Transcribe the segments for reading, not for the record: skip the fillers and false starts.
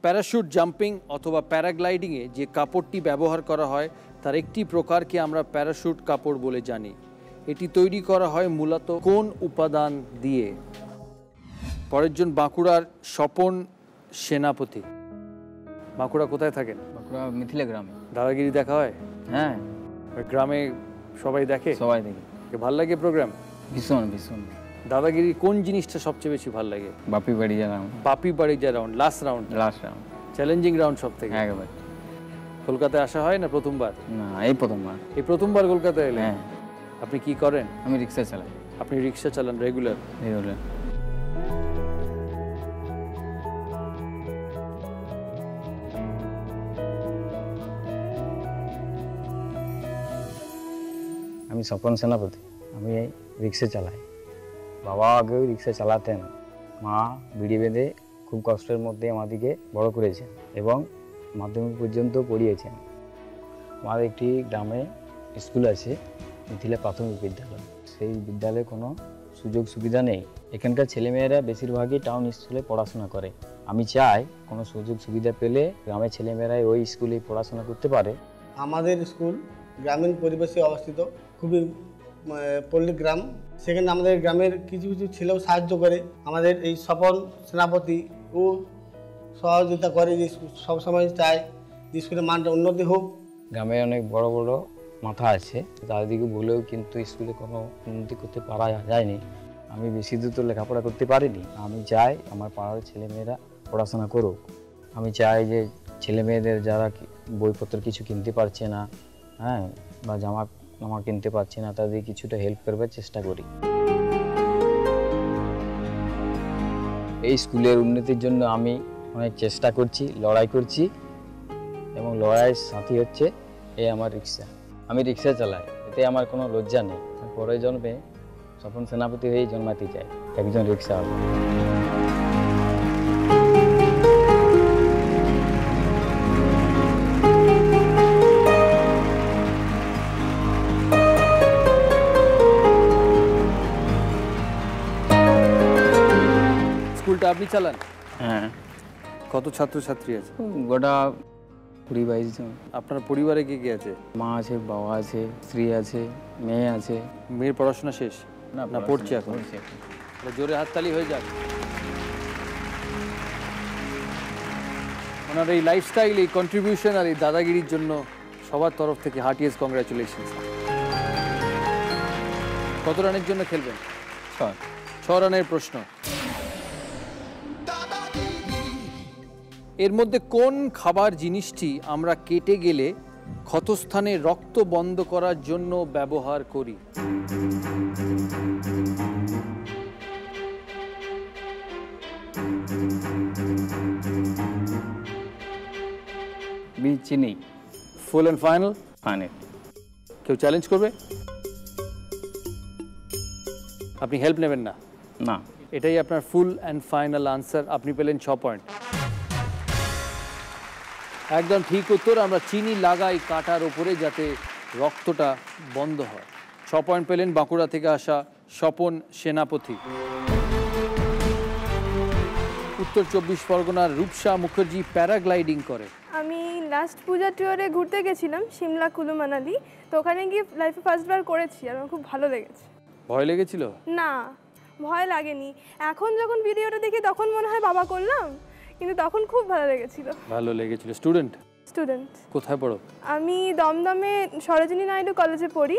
Parachute jumping অথবা প্যারাগ্লাইডিংয়ে যে কাপড়টি ব্যবহার করা হয় তার একটি প্রকারকে আমরা প্যারাশুট কাপড় বলে জানি। এটি তৈরি করা হয় মূলত কোন উপাদান দিয়ে? পরের জন বাঁকুড়ার স্বপন সেনাপতি। বাঁকুড়া কোথায় থাকেন? বাঁকুড়া মিথিলা গ্রামে। দাদাগিরি দেখা হয়? হ্যাঁ, গ্রামে সবাই দেখে? সবাই দেখে। ভাল লাগে প্রোগ্রাম? ভীষণ ভীষণ। দাদাগিরি কোন জিনিসটা সবচেয়ে বেশি ভালো লাগে? বাপি বাড়ি যা রাউন্ড। বাপি বাড়ি যা round, last round challenging round সব থেকে। একবার। কলকাতায় আসা হয় না প্রথমবার? না, এই প্রথমবার। এই প্রথমবার কলকাতায় এলেন? হ্যাঁ। আপনি কি করেন? আমি রিক্সা চালাই। আপনি রিক্সা চালান রেগুলার? রেগুলার। আমি স্বপন সেনাপতি। আমি রিক্সা চালাই। বাবা আগেও রিক্সা চালাতেন। মা বিড়ি বেঁধে খুব কষ্টের মধ্যে আমাদেরকে বড় করেছেন এবং মাধ্যমিক পর্যন্ত পড়িয়েছেন। আমাদের একটি গ্রামে স্কুল আছে, মিথিলা প্রাথমিক বিদ্যালয়। সেই বিদ্যালয়ে কোনো সুযোগ সুবিধা নেই। এখানকার ছেলেমেয়েরা বেশিরভাগই টাউন স্কুলে পড়াশোনা করে। আমি চাই কোনো সুযোগ সুবিধা পেলে গ্রামের ছেলেমেয়েরাই ওই স্কুলে পড়াশোনা করতে পারে। আমাদের স্কুল গ্রামীণ পরিবেশে অবস্থিত, খুবই পল্লী গ্রাম। সেখানে আমাদের গ্রামের কিছু কিছু ছেলেও সাহায্য করে। আমাদের এই স্বপন সেনাপতি ও সহযোগিতা করে, যে সবসময় চায় যে স্কুলের মানটা উন্নতি হোক। গ্রামে অনেক বড় বড় মাথা আছে, তাদেরকে বলেও কিন্তু স্কুলে কোনো উন্নতি করতে পারা যায়নি। আমি বেশি দূর তো লেখাপড়া করতে পারিনি। আমি চাই আমার পাড়ার ছেলেমেয়েরা পড়াশোনা করুক। আমি চাই যে ছেলেমেয়েদের যারা বইপত্র কিছু কিনতে পারছে না, হ্যাঁ, বা জামা কিনতে পারছে না, তাদের কিছুটা হেল্প করবার চেষ্টা করি। এই স্কুলের উন্নতির জন্য আমি অনেক চেষ্টা করছি, লড়াই করছি, এবং লড়াইয়ের সাথী হচ্ছে এই আমার রিক্সা। আমি রিক্সা চালাই, এতে আমার কোনো লজ্জা নেই। পরের জন্মে স্বপন সেনাপতি হয়েই জন্মাতে চাই, একজন রিক্সা। স্কুলটা আপনি চালান? হ্যাঁ। কত ছাত্রছাত্রী আছে? গোটা 20-22 জন। আপনার পরিবারে কে কে আছে? মা আছে, বাবা আছে, স্ত্রী আছে, মেয়ে আছে। মেয়ের পড়াশোনা শেষ? না পড়ছে এখন? জোরে হাততালি হয়ে যাক। ওনার এই লাইফস্টাইল, এই কন্ট্রিবিউশন আর এই দাদাগিরির জন্য সবার তরফ থেকে হার্টিয়েস্ট কংগ্রাচুলেশন। কত রানের জন্য খেলবেন? 6 রানের প্রশ্ন। এর মধ্যে কোন খাবার জিনিসটি আমরা কেটে গেলে ক্ষতস্থানে রক্ত বন্ধ করার জন্য ব্যবহার করি? চিনি। Full and final? ফাইনাল। কেউ চ্যালেঞ্জ করবে? আপনি হেল্প নেবেন না? না। এটাই আপনার ফুল অ্যান্ড ফাইনাল আনসার। আপনি পেলেন 6 পয়েন্ট। একদম ঠিক উত্তর। আমরা চিনি লাগাই কাটার উপরে যাতে রক্তটা বন্ধ হয়। 6 পয়েন্ট পেলেন বাঁকুড়া থেকে আসা স্বপন সেনাপতি। উত্তর 24 পরগনার রূপসা মুখার্জি প্যারাগ্লাইডিং করে। আমি লাস্ট পূজা ট্যুরে ঘুরতে গেছিলাম সিমলা, কুলু, মানালি। তো ওখানে গিয়ে লাইফে ফার্স্টবার করেছি আর আমার খুব ভালো লেগেছে। ভয় লেগেছিল? না, ভয় লাগেনি। এখন যখন ভিডিওটা দেখি তখন মনে হয় বাবা করলাম, কিন্তু তখন খুব ভালো লেগেছিল। ভালো লেগেছিল। স্টুডেন্ট? স্টুডেন্ট। কোথায় পড়ো? আমি দমদমে সরোজিনী নাইডু কলেজে পড়ি।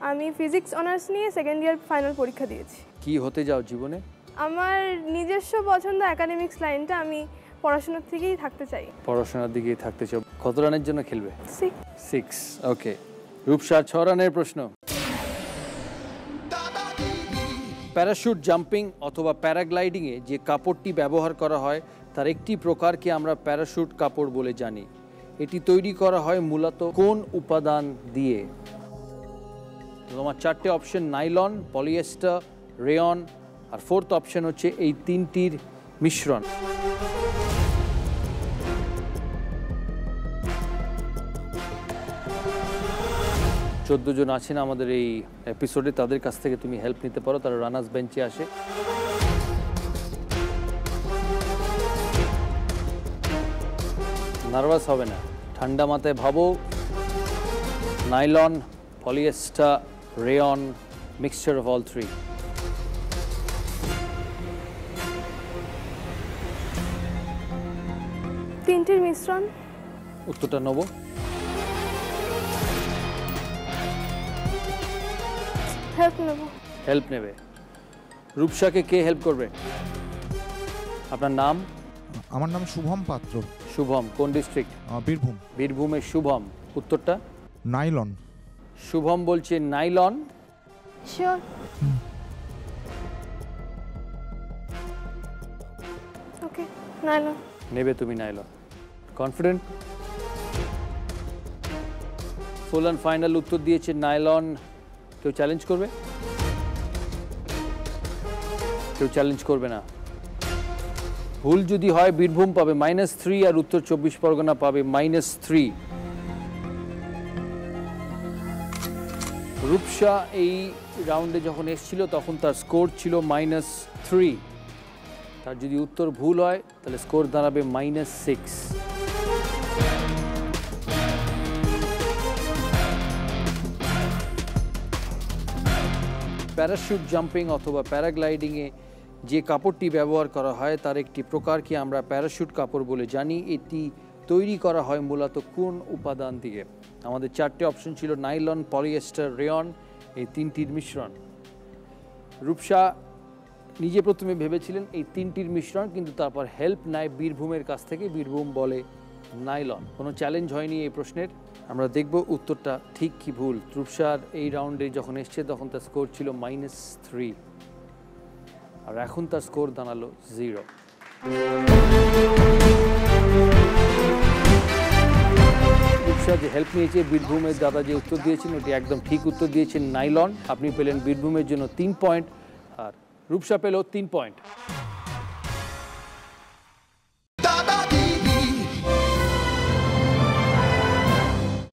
আমি ফিজিক্স অনার্স নিয়ে সেকেন্ড ইয়ার ফাইনাল পরীক্ষা দিয়েছি। কি হতে যাও জীবনে? আমার নিজস্ব পছন্দ একাডেমিক্স লাইনটা। আমি পড়াশোনার থেকেই থাকতে চাই। পড়াশোনার দিকেই থাকতে চাও। কত রানের জন্য খেলবে? 6। ওকে। রূপসার 6 রানের প্রশ্ন। প্যারাশুট জাম্পিং অথবা প্যারাগ্লাইডিংয়ে যে কাপড়টি ব্যবহার করা হয় তার একটি প্রকারকে আমরা প্যারাশুট কাপড় বলে জানি। এটি তৈরি করা হয় মূলত কোন উপাদান দিয়ে? তোমার 4টে অপশন: নাইলন, পলিয়েস্টার, রেয়ন, আর 4th অপশন হচ্ছে এই 3টির মিশ্রণ। চোদ্দ জন আছেন আমাদের এই এপিসোডে, তাদের কাছ থেকে তুমি হেল্প নিতে পারো। তারা রানার্স বেঞ্চে আসে। নার্ভাস হবে না, ঠান্ডা মাথায় ভাবো। Nylon, polyester, rayon, mixture of all three. তিনটির মিশ্রণ। উত্তরটা নেব। হেল্প নেব। হেল্প নেবে। রূপসাকে কে হেল্প করবে? আপনার নাম? আমার নাম শুভম পাত্র। শুভম, কোন ডিস্ট্রিক্ট? বীরভূম। বীরভূমের শুভম। উত্তরটা? নাইলন। শুভম বলছে নাইলন। শিওর? ওকে, নাইলন। নেবে তুমি nylon? Confident? Full and final উত্তর দিয়েছে নাইলন। কেউ চ্যালেঞ্জ করবে? কেউ চ্যালেঞ্জ করবে না। ভুল যদি হয় বীরভূম পাবে -3 আর উত্তর 24 পরগনা পাবে -3। রূপসা এই রাউন্ডে যখন এসেছিল তখন তার স্কোর ছিল -3। তার যদি উত্তর ভুল হয় তাহলে স্কোর দাঁড়াবে -6। প্যারাশুট জাম্পিং অথবা প্যারাগ্লাইডিংয়ে যে কাপড়টি ব্যবহার করা হয় তার একটি প্রকারকে আমরা প্যারাশুট কাপড় বলে জানি। এটি তৈরি করা হয় মূলত কোন উপাদান দিয়ে? আমাদের 4টে অপশন ছিল নাইলন, পলিয়েস্টার, রেয়ন, এই তিনটির মিশ্রণ। রূপসা নিজে প্রথমে ভেবেছিলেন এই তিনটির মিশ্রণ, কিন্তু তারপর হেল্প নেয় বীরভূমের কাছ থেকে। বীরভূম বলে নাইলন। কোনো চ্যালেঞ্জ হয়নি এই প্রশ্নের। আমরা দেখব উত্তরটা ঠিক কি ভুল। রূপসার এই রাউন্ডে যখন এসছে তখন তার স্কোর ছিল -3 আর এখন তার স্কোর দাঁড়ালো 0। রূপসা যে হেল্প নিয়েছে, বীরভূমের দাদা যে উত্তর দিয়েছেন এটি একদম ঠিক উত্তর দিয়েছেন নাইলন। আপনি পেলেন বীরভূমের জন্য 3 পয়েন্ট আর রূপসা পেল 3 পয়েন্ট।